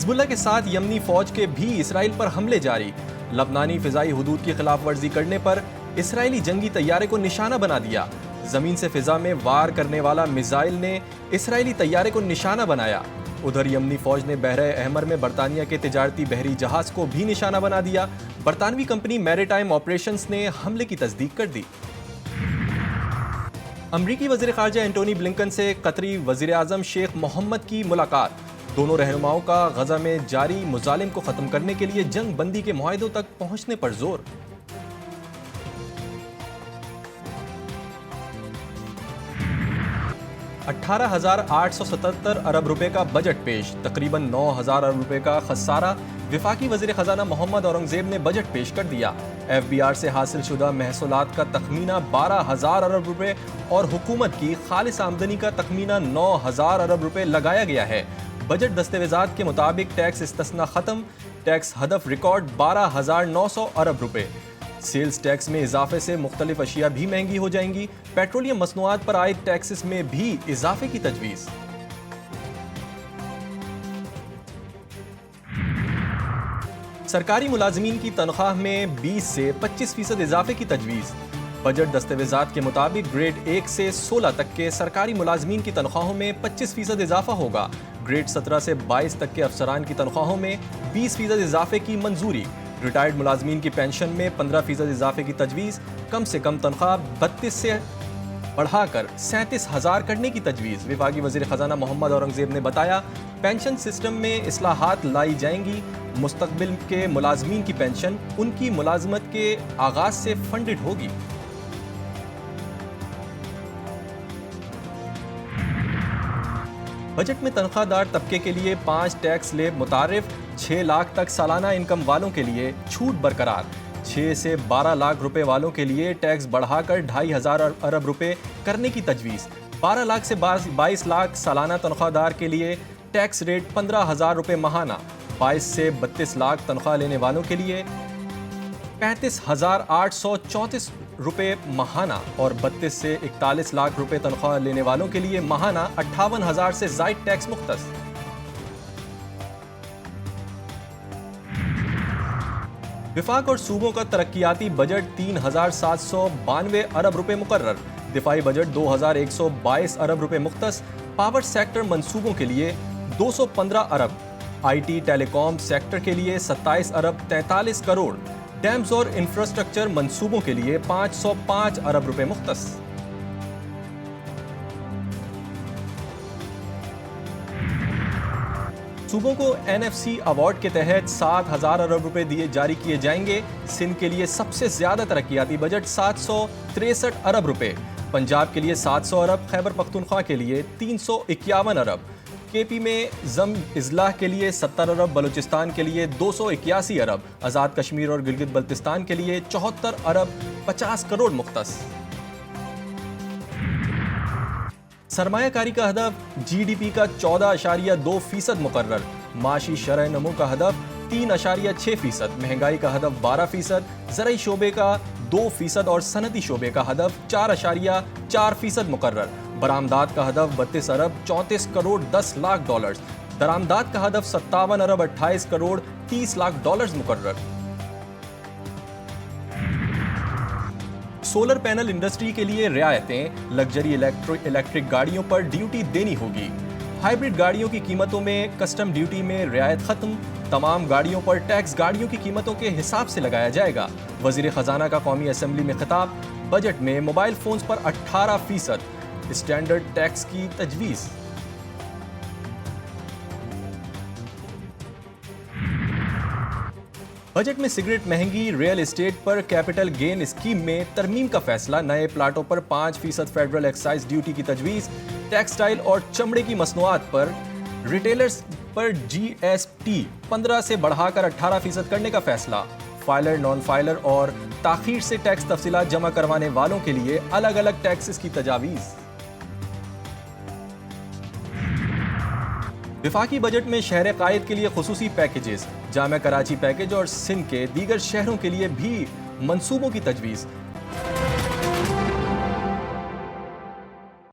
حزب اللہ کے ساتھ یمنی فوج کے بھی اسرائیل پر حملے جاری، لبنانی فضائی حدود کی خلاف ورزی کرنے پر اسرائیلی جنگی طیارے کو نشانہ بنا دیا، زمین سے فضا میں وار کرنے والا میزائل نے اسرائیلی طیارے کو نشانہ بنایا۔ ادھر یمنی فوج نے بحر احمر میں برطانیہ کے تجارتی بحری جہاز کو بھی نشانہ بنا دیا، برطانوی کمپنی میری ٹائم آپریشنز نے حملے کی تصدیق کر دی۔ امریکی وزیر خارجہ اینٹونی بلنکن سے قطری وزیر اعظم شیخ محمد کی ملاقات، دونوں رہنماؤں کا غزہ میں جاری مظالم کو ختم کرنے کے لیے جنگ بندی کے معاہدوں تک پہنچنے پر زور۔ 18,877 ارب روپے کا بجٹ پیش، تقریباً 9,000 ارب روپے کا خسارہ، وفاقی وزیر خزانہ محمد اورنگزیب نے بجٹ پیش کر دیا۔ ایف بی آر سے حاصل شدہ محصولات کا تخمینہ 12,000 ارب روپے اور حکومت کی خالص آمدنی کا تخمینہ 9,000 ارب روپے لگایا گیا ہے۔ بجٹ دستاویزات کے مطابق ٹیکس استثنا ختم، ٹیکس ہدف ریکارڈ 12,900 ارب روپے۔ سیلز ٹیکس میں اضافے سے مختلف اشیاء بھی مہنگی ہو جائیں گی، پیٹرولیم مصنوعات پر عائد ٹیکسز میں بھی اضافے کی تجویز۔ سرکاری ملازمین کی تنخواہ میں 20 سے 25% اضافے کی تجویز۔ بجٹ دستاویزات کے مطابق گریڈ 1 سے 16 تک کے سرکاری ملازمین کی تنخواہوں میں 25% اضافہ ہوگا، گریڈ 17 سے 22 تک کے افسران کی تنخواہوں میں 20% اضافے کی منظوری، ریٹائرڈ ملازمین کی پینشن میں 15% اضافے کی تجویز، کم سے کم تنخواہ 32 سے بڑھا کر 37,000 کرنے کی تجویز۔ وفاقی وزیر خزانہ محمد اورنگزیب نے بتایا، پینشن سسٹم میں اصلاحات لائی جائیں گی، مستقبل کے ملازمین کی پینشن ان کی ملازمت کے آغاز سے فنڈڈ ہوگی۔ بجٹ میں تنخواہ دار طبقے کے لیے 5 ٹیکس سلیب متعارف، 6 لاکھ تک سالانہ انکم والوں کے لیے چھوٹ برقرار، 6 سے 12 لاکھ روپے والوں کے لیے ٹیکس بڑھا کر 2,500 ارب روپے کرنے کی تجویز، 12 لاکھ سے 22 لاکھ سالانہ تنخواہ دار کے لیے ٹیکس ریٹ 15,000 روپے ماہانہ، 22 سے 32 لاکھ تنخواہ لینے والوں کے لیے 35,834 روپے ماہانہ اور 32 سے 41 لاکھ روپے تنخواہ لینے والوں کے لیے ماہانہ 58,000 سے زائد ٹیکس مختص۔ وفاق اور صوبوں کا ترقیاتی بجٹ 3,792 ارب روپے مقرر، دفاعی بجٹ 2,122 ارب روپے مختص، پاور سیکٹر منصوبوں کے لیے 215 ارب، I T tele com sector کے لیے 27 ارب 43 کروڑ، ڈیمز اور انفراسٹرکچر منصوبوں کے لیے 505 ارب روپے مختص۔ صوبوں کو این ایف سی ایوارڈ کے تحت 7,000 ارب روپے جاری کیے جائیں گے، سندھ کے لیے سب سے زیادہ ترقیاتی بجٹ 763 ارب روپے، پنجاب کے لیے 700 ارب، خیبر پختونخوا کے لیے 351 ارب، کے پی میں ضم اصلاح کے لیے 70 ارب، بلوچستان کے لیے 281 ارب، آزاد کشمیر اور گلگت بلتستان کے لیے 74 ارب 50 کروڑ مختص۔ سرمایہ کاری کا ہدف جی ڈی پی کا 14.2% مقرر، معاشی شرح نمو کا ہدف 3.6%، مہنگائی کا ہدف 12%، زرعی شعبے کا 2% اور صنعتی شعبے کا ہدف 4.4% مقرر، برآمدات کا ہدف 32 ارب 34 کروڑ 10 لاکھ ڈالرز، درآمدات کا ہدف 57 ارب 28 کروڑ 30 لاکھ ڈالرز مقرر۔ سولر پینل انڈسٹری کے لیے رعایتیں، لگژری الیکٹرک گاڑیوں پر ڈیوٹی دینی ہوگی، ہائیبرڈ گاڑیوں کی قیمتوں میں کسٹم ڈیوٹی میں رعایت ختم، تمام گاڑیوں پر ٹیکس گاڑیوں کی قیمتوں کے حساب سے لگایا جائے گا۔ وزیر خزانہ کا قومی اسمبلی میں خطاب، بجٹ میں موبائل فونز پر 18% اسٹینڈرڈ ٹیکس کی تجویز۔ بجٹ میں سگریٹ مہنگی، ریئل اسٹیٹ پر کیپٹل گین اسکیم میں ترمیم کا فیصلہ، نئے پلاٹوں پر 5% فیڈرل ایکسائز ڈیوٹی کی تجویز، ٹیکسٹائل اور چمڑے کی مصنوعات پر ریٹیلرز پر جی ایس ٹی 15 سے بڑھا کر 18% کرنے کا فیصلہ، فائلر، نان فائلر اور تاخیر سے ٹیکس تفصیلات جمع کروانے والوں کے لیے الگ الگ ٹیکسز کی تجاویز۔ وفاقی بجٹ میں شہر قائد کے لیے خصوصی پیکیجز، جامع کراچی پیکیج اور سندھ کے دیگر شہروں کے لیے بھی منصوبوں کی تجویز۔